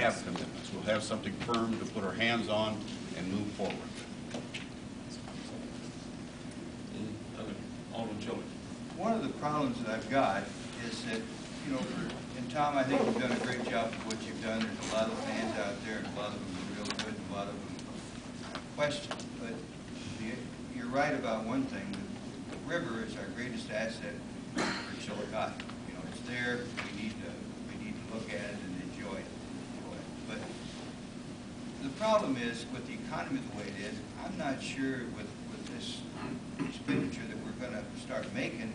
have commitments. We'll have something firm to put our hands on and move forward. Alderman Chilly. One of the problems that I've got is that, you know, and Tom, I think you've done a great job of what you've done. There's a lot of plans out there, and a lot of them are really good, and a lot of them question. But you're right about one thing. The river is our greatest asset for Chillicothe. You know, it's there. We need to look at it and enjoy it. But the problem is, with the economy the way it is, I'm not sure with this expenditure that we're going to start making,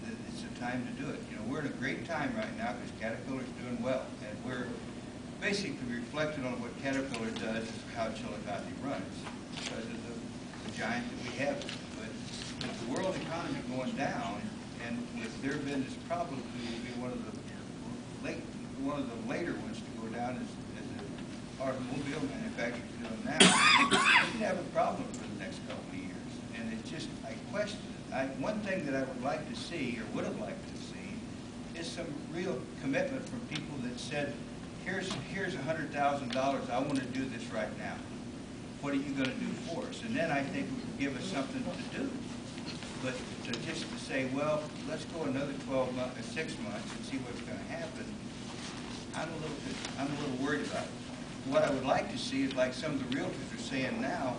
that it's the time to do it. You know, we're in a great time right now because Caterpillar's doing well, and we're basically reflecting on what Caterpillar does is how Chillicothe runs because of the giant that we have. But with the world economy going down, and with their business probably will be one of the later ones to go down as the automobile manufacturers doing now, we can have a problem for the next couple of years. And it's just, I question it. One thing that I would like to see, or would have liked to see, is some real commitment from people that said, here's $100,000, I want to do this right now. What are you going to do for us? And then I think it would give us something to do. But just to say, well, let's go another 12 months, 6 months, and see what's going to happen, I'm a little worried about it. What I would like to see is, like some of the realtors are saying now,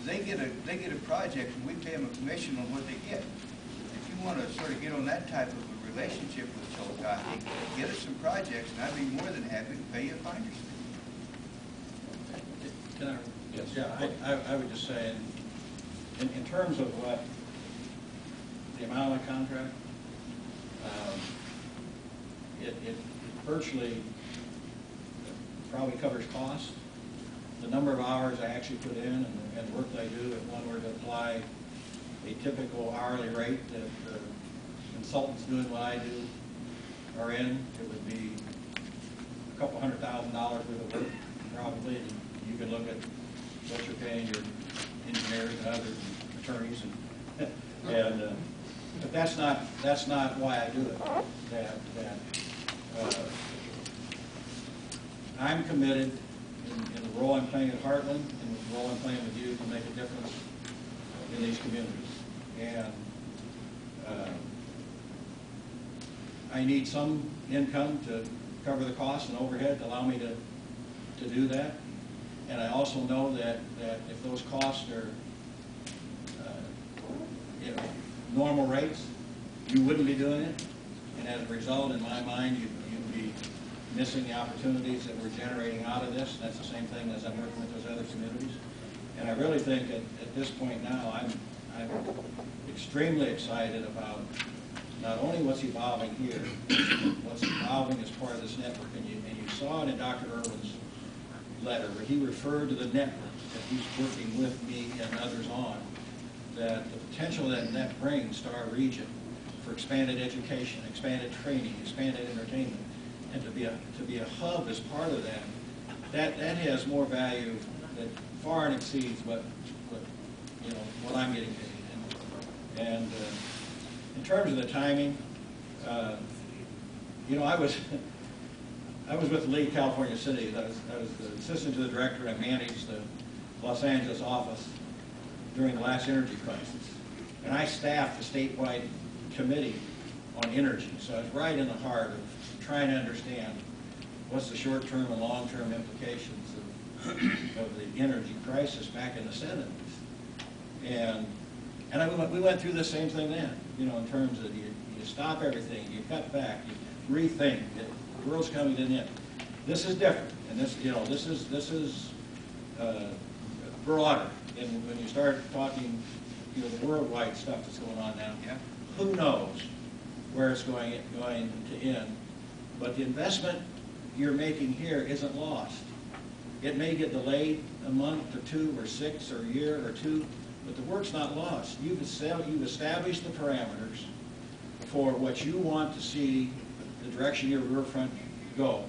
they get a project and we pay them a commission on what they get. If you want to sort of get on that type of a relationship with Chillicothe, get us some projects, and I'd be more than happy to pay you a finder's fee. Can I? Yes. Yeah, I would just say, in terms of what the amount of the contract, it virtually probably covers cost. The number of hours I actually put in and the work that I do, if one were to apply a typical hourly rate that the consultants doing what I do are in, it would be a couple $100,000 worth of work, probably. And you can look at what you're paying your engineers and other attorneys, and but that's not why I do it. I'm committed in the role I'm playing at Heartland and the role I'm playing with you to make a difference in these communities. And I need some income to cover the costs and overhead to allow me to do that. And I also know that if those costs are normal rates, you wouldn't be doing it. And as a result, in my mind, you'd be missing the opportunities that we're generating out of this. That's the same thing as I'm working with those other communities. And I really think at this point now, I'm extremely excited about not only what's evolving here, what's evolving as part of this network. And you saw it in Dr. Irwin's letter where he referred to the network that he's working with me and others on, that the potential that that brings to our region for expanded education, expanded training, expanded entertainment, and to be a hub as part of that has more value that far exceeds what I'm getting paid. And in terms of the timing, I was with the League of California Cities. I was the assistant to the director. I managed the Los Angeles office during the last energy crisis, and I staffed the statewide committee on energy. So I was right in the heart of trying to understand what's the short-term and long-term implications of the energy crisis back in the 70s. And we went through the same thing then, in terms of you stop everything, you cut back, you rethink. The world's coming to an end. This is different, and this is broader. And when you start talking, the worldwide stuff that's going on now, who knows where it's going to end? But the investment you're making here isn't lost. It may get delayed a month or two or 6 or a year or two, but the work's not lost. You've established the parameters for what you want to see the direction your riverfront go.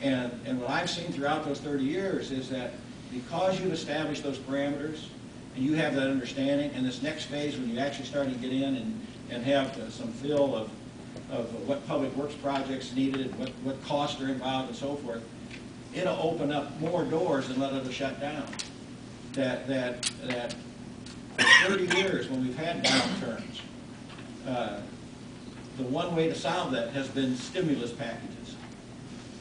And what I've seen throughout those 30 years is that because you've established those parameters and you have that understanding, and this next phase when you actually start to get in and have some feel of of what public works projects needed, and what costs are involved and so forth, it'll open up more doors than let it shut down. That for 30 years, when we've had downturns, the one way to solve that has been stimulus packages.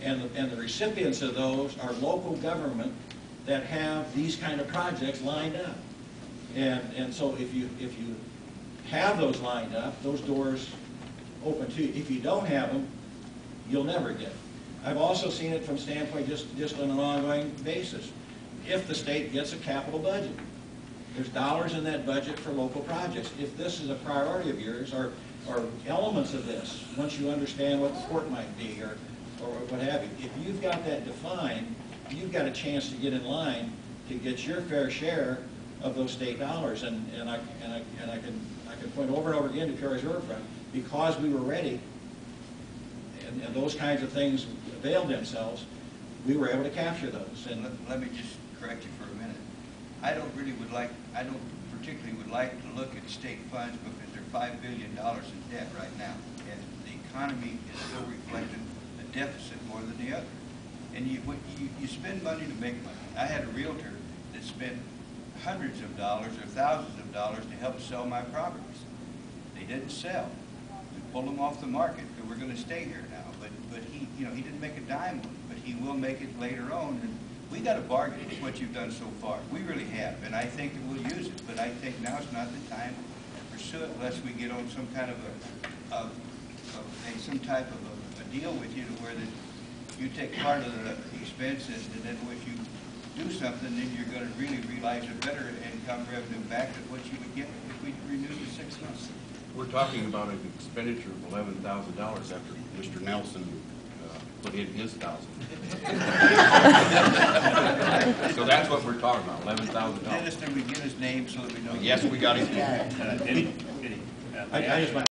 And the recipients of those are local government that have these kind of projects lined up. And so if you have those lined up, those doors open to you. If you don't have them, you'll never get them. I've also seen it from standpoint just on an ongoing basis. If the state gets a capital budget, there's dollars in that budget for local projects. If this is a priority of yours, or elements of this, once you understand what the port might be, or what have you, if you've got that defined, you've got a chance to get in line to get your fair share of those state dollars. And I can point over and over again to Peoria Riverfront, because we were ready, and those kinds of things availed themselves, we were able to capture those. And let me just correct you for a minute. I don't particularly would like to look at state funds because they're $5 billion in debt right now. And the economy is still reflecting a deficit more than the other. And you spend money to make money. I had a realtor that spent hundreds of dollars or thousands of dollars to help sell my properties. They didn't sell. We pulled them off the market, and we're going to stay here now. But he, he didn't make a dime on it, but he will make it later on. And we got a bargain with what you've done so far. We really have, and I think that we'll use it. But I think now is not the time to pursue it unless we get on some kind of some type of a deal with you to where that you take part of the expenses, and then if you do something, then you're going to really realize a better income revenue back than what you would get if we renewed the 6 months. We're talking about an expenditure of $11,000 after Mr. Nelson put in his thousand. So that's what we're talking about, $11,000. Dennis, did we get his name so that we know? Yes, we got his name. I just